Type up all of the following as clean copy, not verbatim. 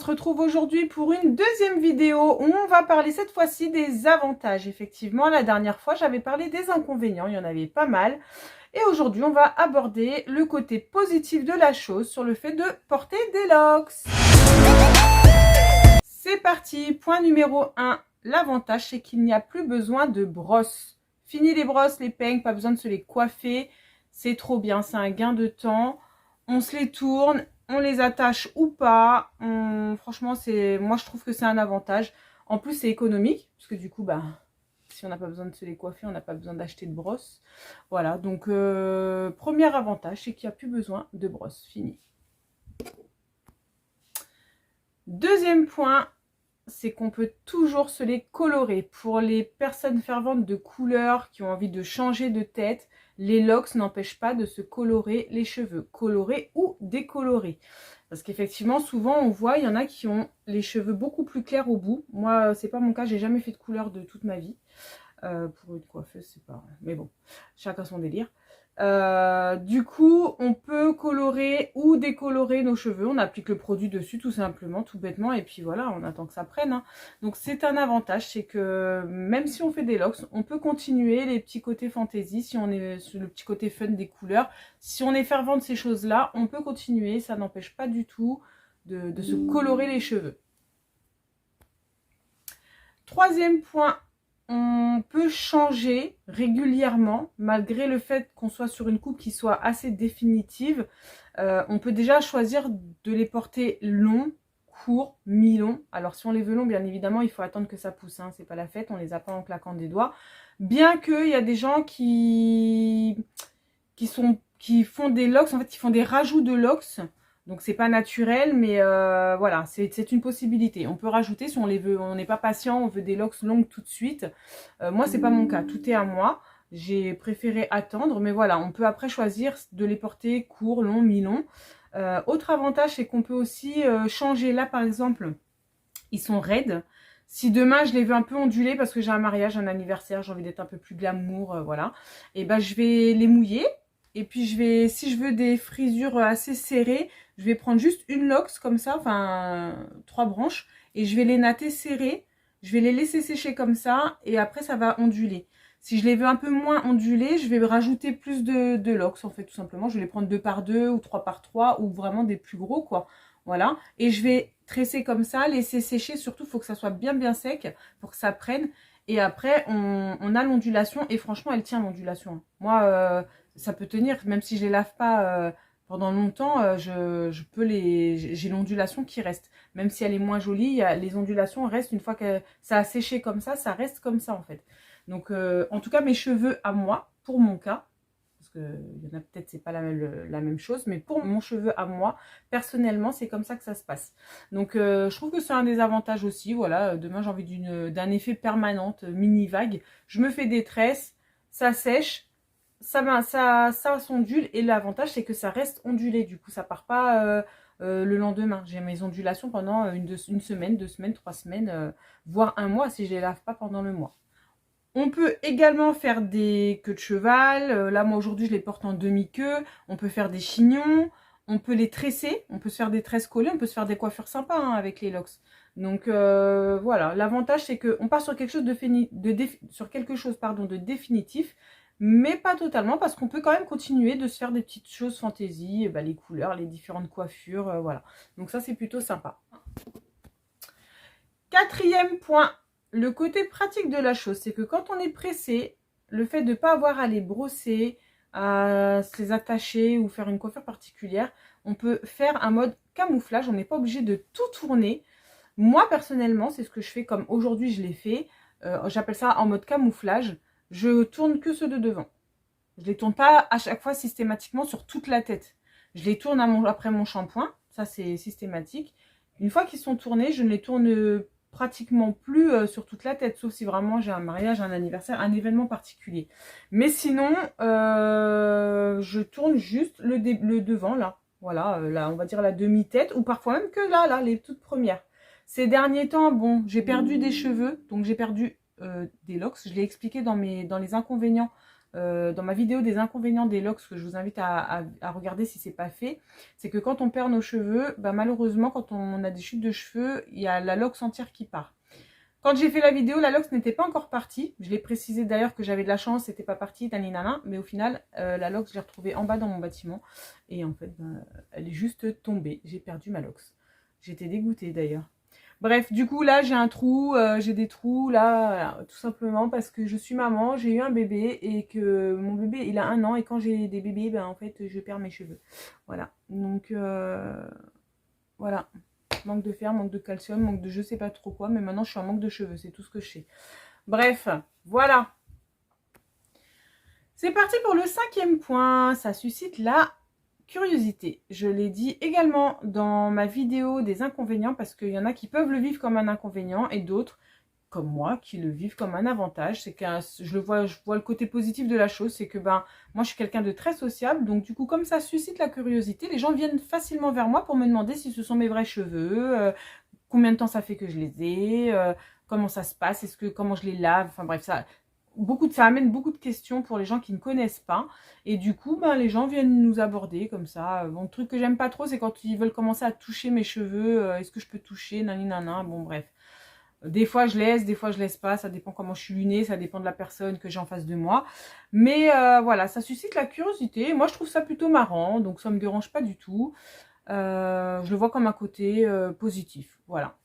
se retrouve aujourd'hui pour une deuxième vidéo où on va parler cette fois-ci des avantages. Effectivement, la dernière fois, j'avais parlé des inconvénients, il y en avait pas mal. Et aujourd'hui, on va aborder le côté positif de la chose sur le fait de porter des locks. C'est parti, point numéro 1. L'avantage, c'est qu'il n'y a plus besoin de brosse. Fini les brosses, les peignes, pas besoin de se les coiffer. C'est trop bien, c'est un gain de temps. On se les tourne, on les attache ou pas. Franchement, moi je trouve que c'est un avantage. En plus, c'est économique, parce que du coup, si on n'a pas besoin de se les coiffer, on n'a pas besoin d'acheter de brosse. Voilà, donc premier avantage, c'est qu'il n'y a plus besoin de brosse. Fini. Deuxième point, c'est qu'on peut toujours se les colorer. Pour les personnes ferventes de couleurs qui ont envie de changer de tête, les locks n'empêchent pas de se colorer les cheveux, colorer ou décolorer. Parce qu'effectivement, souvent on voit, il y en a qui ont les cheveux beaucoup plus clairs au bout. Moi, c'est pas mon cas, j'ai jamais fait de couleur de toute ma vie. Pour une coiffeuse, c'est pas... Mais bon, chacun son délire. Du coup, on peut colorer ou décolorer nos cheveux. On applique le produit dessus tout simplement, tout bêtement. Et puis voilà, on attend que ça prenne. Hein. Donc c'est un avantage, c'est que même si on fait des locks, on peut continuer les petits côtés fantaisie. Si on est sur le petit côté fun des couleurs, si on est fervent de ces choses-là, on peut continuer. Ça n'empêche pas du tout de se colorer les cheveux. Troisième point. On peut changer régulièrement, malgré le fait qu'on soit sur une coupe qui soit assez définitive. On peut déjà choisir de les porter longs, courts, mi-longs. Alors si on les veut longs, bien évidemment, il faut attendre que ça pousse. Hein. C'est pas la fête, on les a pas en claquant des doigts. Bien qu'il y a des gens qui font des locks, en fait, qui font des rajouts de locks. Donc c'est pas naturel, mais voilà, c'est une possibilité. On peut rajouter si on les veut, on n'est pas patient, on veut des locks longues tout de suite. Moi, c'est pas mon cas, tout est à moi. J'ai préféré attendre, mais voilà, on peut après choisir de les porter courts, longs, mi-longs. Autre avantage, c'est qu'on peut aussi changer. Là, par exemple, ils sont raides. Si demain, je les veux un peu ondulés parce que j'ai un mariage, un anniversaire, j'ai envie d'être un peu plus glamour, voilà. Et ben, je vais les mouiller. Et puis, si je veux des frisures assez serrées, je vais prendre juste une locks comme ça, enfin 3 branches, et je vais les natter serrées. Je vais les laisser sécher comme ça, et après ça va onduler. Si je les veux un peu moins ondulées, je vais rajouter plus de locks, en fait, tout simplement. Je vais les prendre 2 par 2 ou 3 par 3, ou vraiment des plus gros, quoi. Voilà, et je vais tresser comme ça, laisser sécher. Surtout, il faut que ça soit bien sec pour que ça prenne. Et après, on a l'ondulation, et franchement, elle tient l'ondulation. Moi, ça peut tenir, même si je les lave pas... pendant longtemps, j'ai l'ondulation qui reste. Même si elle est moins jolie, les ondulations restent une fois que ça a séché comme ça reste comme ça en fait. Donc, en tout cas, mes cheveux à moi, pour mon cas, parce qu'il y en a peut-être c'est pas la même chose, mais pour mon cheveu à moi, personnellement, c'est comme ça que ça se passe. Donc, je trouve que c'est un des avantages aussi. Voilà, demain j'ai envie d'un effet permanent, mini vague. Je me fais des tresses, ça sèche. Ça s'ondule et l'avantage c'est que ça reste ondulé, du coup ça part pas le lendemain. J'ai mes ondulations pendant une semaine, 2 semaines, 3 semaines, voire un mois si je les lave pas pendant le mois. On peut également faire des queues de cheval. Là moi aujourd'hui je les porte en demi-queue. On peut faire des chignons, on peut les tresser, on peut se faire des tresses collées, on peut se faire des coiffures sympas hein, avec les locks. Donc voilà, l'avantage c'est qu'on part sur quelque chose de définitif, mais pas totalement, parce qu'on peut quand même continuer de se faire des petites choses fantaisie, les couleurs, les différentes coiffures, voilà. Donc ça, c'est plutôt sympa. Quatrième point, le côté pratique de la chose, c'est que quand on est pressé, le fait de ne pas avoir à les brosser, à se les attacher ou faire une coiffure particulière, on peut faire un mode camouflage, on n'est pas obligé de tout tourner. Moi, personnellement, c'est ce que je fais comme aujourd'hui je l'ai fait. J'appelle ça en mode camouflage. Je tourne que ceux de devant. Je les tourne pas à chaque fois systématiquement sur toute la tête. Je les tourne après mon shampoing. Ça, c'est systématique. Une fois qu'ils sont tournés, je ne les tourne pratiquement plus sur toute la tête. Sauf si vraiment j'ai un mariage, un anniversaire, un événement particulier. Mais sinon, je tourne juste le devant, là. Voilà, là, on va dire la demi-tête. Ou parfois même que là, les toutes premières. Ces derniers temps, bon, j'ai perdu des cheveux. Donc, j'ai perdu... des locks, je l'ai expliqué dans les inconvénients dans ma vidéo des inconvénients des locks, que je vous invite à regarder si c'est pas fait, c'est que quand on perd nos cheveux, bah, malheureusement, quand on a des chutes de cheveux, il y a la loque entière qui part. Quand j'ai fait la vidéo, la loque n'était pas encore partie. Je l'ai précisé d'ailleurs que j'avais de la chance, c'était pas parti, taninana. Mais au final, la loque, je l'ai retrouvée en bas dans mon bâtiment. Et en fait, ben, elle est juste tombée. J'ai perdu ma loque. J'étais dégoûtée d'ailleurs. Bref, du coup, là, j'ai un trou, j'ai des trous, là, voilà, tout simplement parce que je suis maman, j'ai eu un bébé et que mon bébé, il a 1 an. Et quand j'ai des bébés, ben, en fait, je perds mes cheveux. Voilà, donc, voilà. Manque de fer, manque de calcium, manque de je sais pas trop quoi, mais maintenant je suis en manque de cheveux, c'est tout ce que je sais. Bref, voilà. C'est parti pour le 5e point, ça suscite la curiosité. Je l'ai dit également dans ma vidéo des inconvénients, parce qu'il y en a qui peuvent le vivre comme un inconvénient et d'autres, comme moi, qui le vivent comme un avantage. C'est que je vois le côté positif de la chose, c'est que ben moi je suis quelqu'un de très sociable, donc du coup comme ça suscite la curiosité, les gens viennent facilement vers moi pour me demander si ce sont mes vrais cheveux, combien de temps ça fait que je les ai, comment ça se passe, comment je les lave, enfin bref, ça amène beaucoup de questions pour les gens qui ne connaissent pas, et du coup ben les gens viennent nous aborder comme ça. Bon, le truc que j'aime pas trop, c'est quand ils veulent commencer à toucher mes cheveux, est-ce que je peux toucher, nanana, bon bref. Des fois je laisse, des fois je laisse pas, ça dépend comment je suis lunée, ça dépend de la personne que j'ai en face de moi. Mais voilà, ça suscite la curiosité. Moi je trouve ça plutôt marrant, donc ça me dérange pas du tout. Je le vois comme un côté positif, voilà.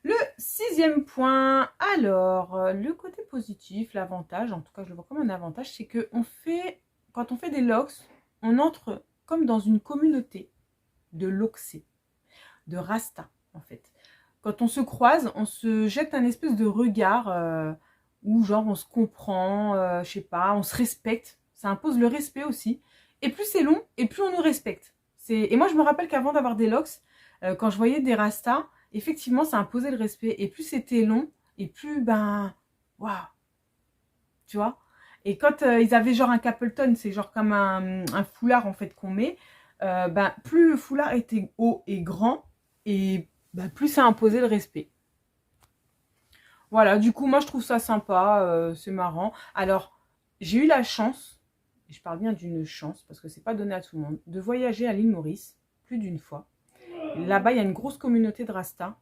Le 6e point, alors, le côté positif, l'avantage, en tout cas je le vois comme un avantage, c'est que quand on fait des locks, on entre comme dans une communauté de loxés, de rasta en fait. Quand on se croise, on se jette un espèce de regard où genre on se comprend, je sais pas, on se respecte. Ça impose le respect aussi. Et plus c'est long, et plus on nous respecte. Et moi je me rappelle qu'avant d'avoir des locks, quand je voyais des rastas, effectivement ça imposait le respect. Et plus c'était long, et plus ben, waouh, tu vois. Et quand ils avaient genre un Capleton, c'est genre comme un foulard en fait qu'on met, ben plus le foulard était haut et grand, et bah, plus ça imposait le respect. Voilà, du coup, moi, je trouve ça sympa, c'est marrant. Alors, j'ai eu la chance, et je parle bien d'une chance, parce que c'est pas donné à tout le monde, de voyager à l'île Maurice, plus d'une fois. Là-bas, il y a une grosse communauté de Rasta.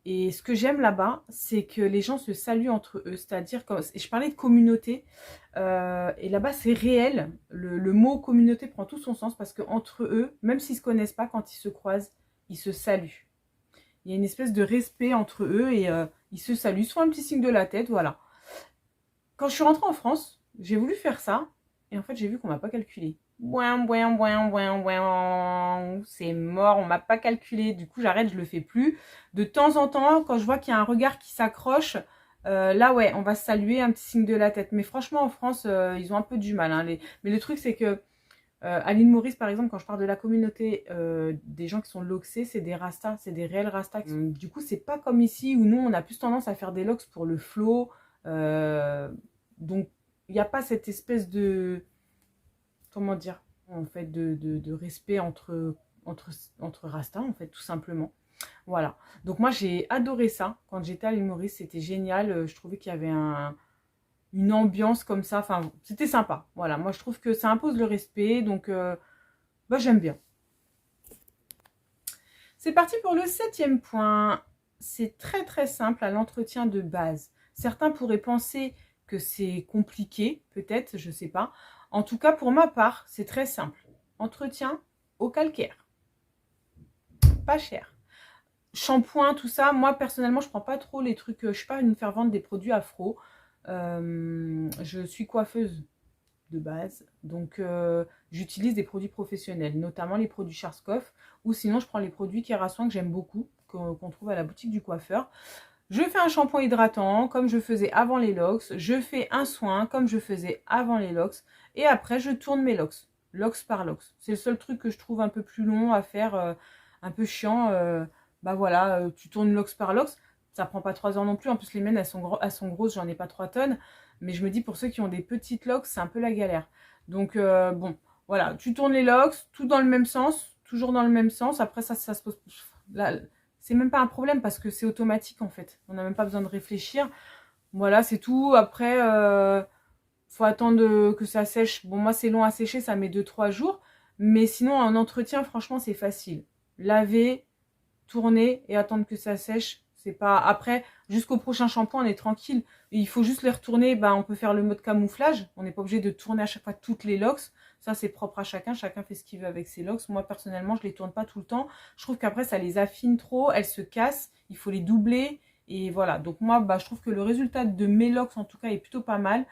Et ce que j'aime là-bas, c'est que les gens se saluent entre eux. C'est-à-dire, je parlais de communauté, et là-bas, c'est réel. Le mot communauté prend tout son sens, parce qu'entre eux, même s'ils ne se connaissent pas, quand ils se croisent, ils se saluent. Il y a une espèce de respect entre eux et ils se saluent, soit un petit signe de la tête, voilà. Quand je suis rentrée en France, j'ai voulu faire ça et en fait j'ai vu qu'on m'a pas calculé. C'est mort, on m'a pas calculé. Du coup j'arrête, je le fais plus. De temps en temps, quand je vois qu'il y a un regard qui s'accroche, là ouais, on va se saluer, un petit signe de la tête. Mais franchement en France, ils ont un peu du mal. Hein, mais le truc c'est que à l'île Maurice, par exemple, quand je parle de la communauté des gens qui sont loxés, c'est des rastas, c'est des réels rastas. Du coup, c'est pas comme ici où nous, on a plus tendance à faire des locks pour le flow. Donc, il n'y a pas cette espèce de, comment dire, en fait, de respect entre rastas, en fait, tout simplement. Voilà. Donc, moi, j'ai adoré ça. Quand j'étais à l'île Maurice, c'était génial. Je trouvais qu'il y avait une ambiance comme ça, enfin c'était sympa, voilà, moi je trouve que ça impose le respect, donc bah, j'aime bien. C'est parti pour le 7e point, c'est très très simple à l'entretien de base. Certains pourraient penser que c'est compliqué, peut-être, je sais pas, en tout cas pour ma part, c'est très simple. Entretien au calcaire, pas cher. Shampoing, tout ça, moi personnellement je prends pas trop les trucs, je suis pas une fervente des produits afro. Je suis coiffeuse de base, donc j'utilise des produits professionnels, notamment les produits Schwarzkopf, ou sinon je prends les produits Kerasoin que j'aime beaucoup, qu'on trouve à la boutique du coiffeur. Je fais un shampoing hydratant comme je faisais avant les locks, je fais un soin comme je faisais avant les locks, et après je tourne mes locks, locks par locks. C'est le seul truc que je trouve un peu plus long à faire, un peu chiant. Bah voilà, tu tournes locks par locks, ça prend pas 3 heures non plus. En plus les miennes elles sont grosses, j'en ai pas 3 tonnes. Mais je me dis pour ceux qui ont des petites locks, c'est un peu la galère. Donc bon, voilà, tu tournes les locks, tout dans le même sens, toujours dans le même sens. Après ça se pose... Là, c'est même pas un problème parce que c'est automatique en fait. On n'a même pas besoin de réfléchir. Voilà, c'est tout. Après, faut attendre que ça sèche. Bon, moi, c'est long à sécher, ça met 2-3 jours. Mais sinon, en entretien, franchement, c'est facile. Laver, tourner et attendre que ça sèche. C'est pas... Après, jusqu'au prochain shampoing, on est tranquille. Il faut juste les retourner. On peut faire le mode camouflage. On n'est pas obligé de tourner à chaque fois toutes les locks. Ça, c'est propre à chacun. Chacun fait ce qu'il veut avec ses locks. Moi, personnellement, je les tourne pas tout le temps. Je trouve qu'après, ça les affine trop. Elles se cassent. Il faut les doubler. Et voilà. Donc moi, je trouve que le résultat de mes locks, en tout cas, est plutôt pas mal.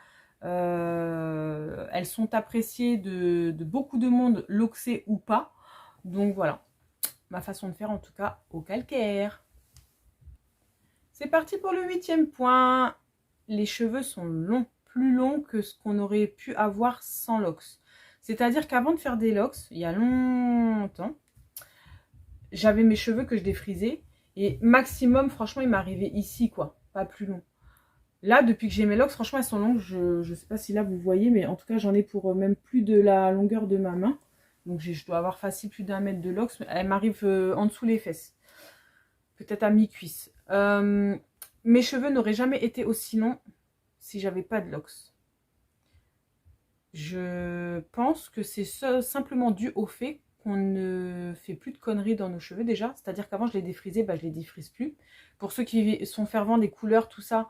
Elles sont appréciées de beaucoup de monde, loxées ou pas. Donc voilà, ma façon de faire en tout cas au calcaire. C'est parti pour le 8e point. Les cheveux sont longs, plus longs que ce qu'on aurait pu avoir sans locks. C'est-à-dire qu'avant de faire des locks, il y a longtemps, j'avais mes cheveux que je défrisais et maximum, franchement, il m'arrivait ici, quoi, pas plus long. Là, depuis que j'ai mes locks, franchement, elles sont longues. Je ne sais pas si là, vous voyez, mais en tout cas, j'en ai pour même plus de la longueur de ma main. Donc, je dois avoir facile plus d'1 mètre de locks. Elles m'arrivent en dessous les fesses. Peut-être à mi-cuisse. Mes cheveux n'auraient jamais été aussi longs si j'avais pas de locks. Je pense que c'est simplement dû au fait qu'on ne fait plus de conneries dans nos cheveux déjà. C'est-à-dire qu'avant, je les défrisais, je les défrise plus. Pour ceux qui sont fervents des couleurs, tout ça,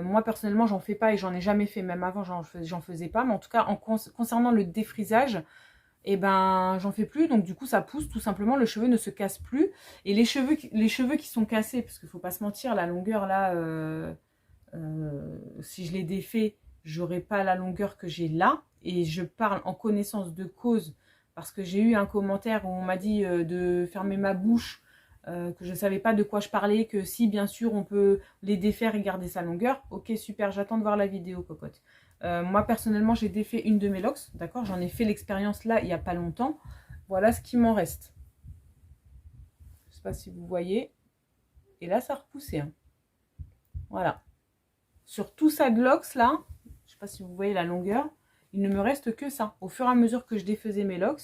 moi, personnellement, j'en fais pas et j'en ai jamais fait. Même avant, j'en faisais pas. Mais en tout cas, concernant le défrisage, j'en fais plus. Donc, du coup, ça pousse tout simplement. Le cheveu ne se casse plus. Et les cheveux qui sont cassés, parce qu'il faut pas se mentir, la longueur, là, si je les défais, j'aurai pas la longueur que j'ai là. Et je parle en connaissance de cause. Parce que j'ai eu un commentaire où on m'a dit de fermer ma bouche, que je ne savais pas de quoi je parlais, que si bien sûr on peut les défaire et garder sa longueur. Ok, super, j'attends de voir la vidéo, cocotte. Moi personnellement, j'ai défait une de mes locks, d'accord. J'en ai fait l'expérience là il n'y a pas longtemps. Voilà ce qui m'en reste. Je ne sais pas si vous voyez. Et là, ça a repoussé. Hein. Voilà. Sur tout ça de locks là, je ne sais pas si vous voyez la longueur, il ne me reste que ça. Au fur et à mesure que je défaisais mes locks,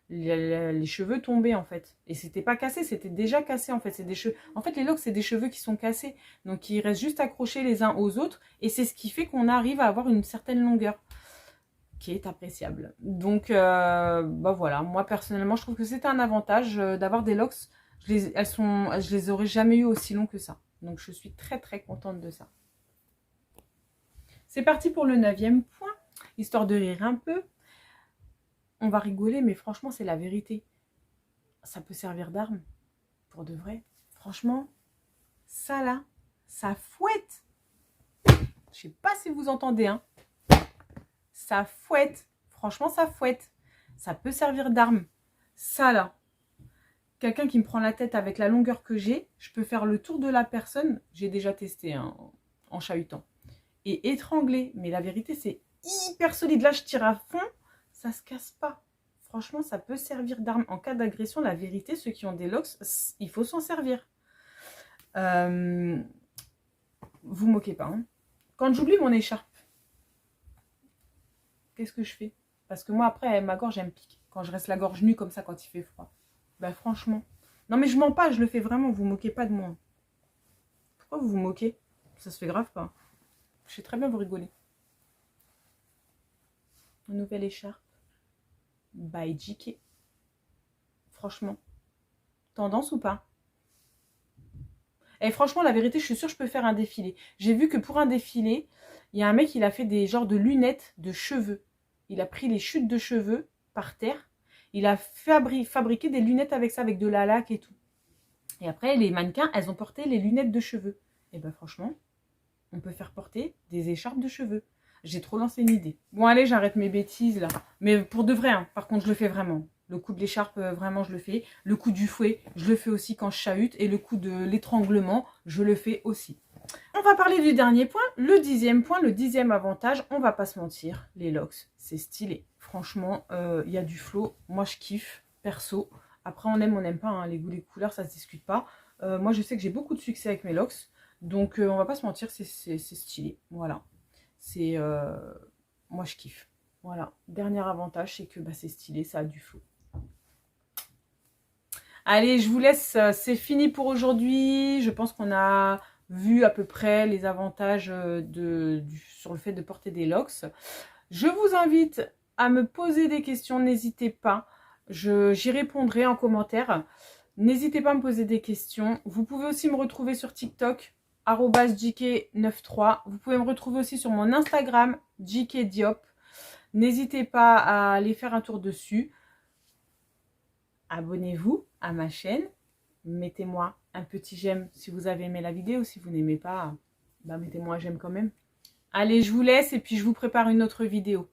les cheveux tombaient en fait. Et c'était pas cassé, c'était déjà cassé en fait. C'est des cheveux. En fait, les locks, c'est des cheveux qui sont cassés. Donc, ils restent juste accrochés les uns aux autres. Et c'est ce qui fait qu'on arrive à avoir une certaine longueur qui est appréciable. Donc, voilà. Moi, personnellement, je trouve que c'est un avantage d'avoir des locks. Je les aurais jamais eu aussi longs que ça. Donc, je suis très, très contente de ça. C'est parti pour le 9e point. Histoire de rire un peu. On va rigoler, mais franchement, c'est la vérité. Ça peut servir d'arme, pour de vrai. Franchement, ça là, ça fouette. Je sais pas si vous entendez, hein. Ça fouette. Franchement, ça fouette. Ça peut servir d'arme. Ça là, quelqu'un qui me prend la tête avec la longueur que j'ai, je peux faire le tour de la personne. J'ai déjà testé hein, en chahutant. Et étrangler. Mais la vérité, c'est hyper solide. Là, je tire à fond. Ça se casse pas. Franchement, ça peut servir d'arme en cas d'agression. La vérité, ceux qui ont des locks, il faut s'en servir. Vous moquez pas. Hein. Quand j'oublie mon écharpe, qu'est-ce que je fais? Parce que moi, après, ma gorge, elle me pique. Quand je reste la gorge nue comme ça, quand il fait froid. Franchement. Non, mais je mens pas, je le fais vraiment. Vous moquez pas de moi. Pourquoi vous vous moquez? Ça se fait grave pas. Je sais très bien vous rigoler. Une nouvelle écharpe. By JK. Franchement. Tendance ou pas? Et franchement, la vérité, je suis sûre que je peux faire un défilé. J'ai vu que pour un défilé, il y a un mec, il a fait des genres de lunettes de cheveux. Il a pris les chutes de cheveux par terre. Il a fabriqué des lunettes avec ça, avec de la laque et tout. Et après, les mannequins, elles ont porté les lunettes de cheveux. Et franchement, on peut faire porter des écharpes de cheveux. J'ai trop lancé une idée. Bon, allez, j'arrête mes bêtises, là. Mais pour de vrai, hein. Par contre, je le fais vraiment. Le coup de l'écharpe, vraiment, je le fais. Le coup du fouet, je le fais aussi quand je chahute. Et le coup de l'étranglement, je le fais aussi. On va parler du dernier point, le 10e point, le 10e avantage. On va pas se mentir, les locks, c'est stylé. Franchement, il y a du flow. Moi, je kiffe, perso. Après, on aime, on n'aime pas. Hein. Les goûts, les couleurs, ça se discute pas. Moi, je sais que j'ai beaucoup de succès avec mes locks. Donc, on va pas se mentir, c'est stylé. Voilà. C'est... moi, je kiffe. Voilà. Dernier avantage, c'est que c'est stylé, ça a du flow. Allez, je vous laisse. C'est fini pour aujourd'hui. Je pense qu'on a vu à peu près les avantages sur le fait de porter des locks. Je vous invite à me poser des questions, n'hésitez pas, j'y répondrai en commentaire. N'hésitez pas à me poser des questions. Vous pouvez aussi me retrouver sur TikTok, @jk93. Vous pouvez me retrouver aussi sur mon Instagram, jkdiop. N'hésitez pas à aller faire un tour dessus. Abonnez-vous à ma chaîne. Mettez-moi un petit j'aime si vous avez aimé la vidéo. Si vous n'aimez pas, bah mettez-moi un j'aime quand même. Allez, je vous laisse et puis je vous prépare une autre vidéo.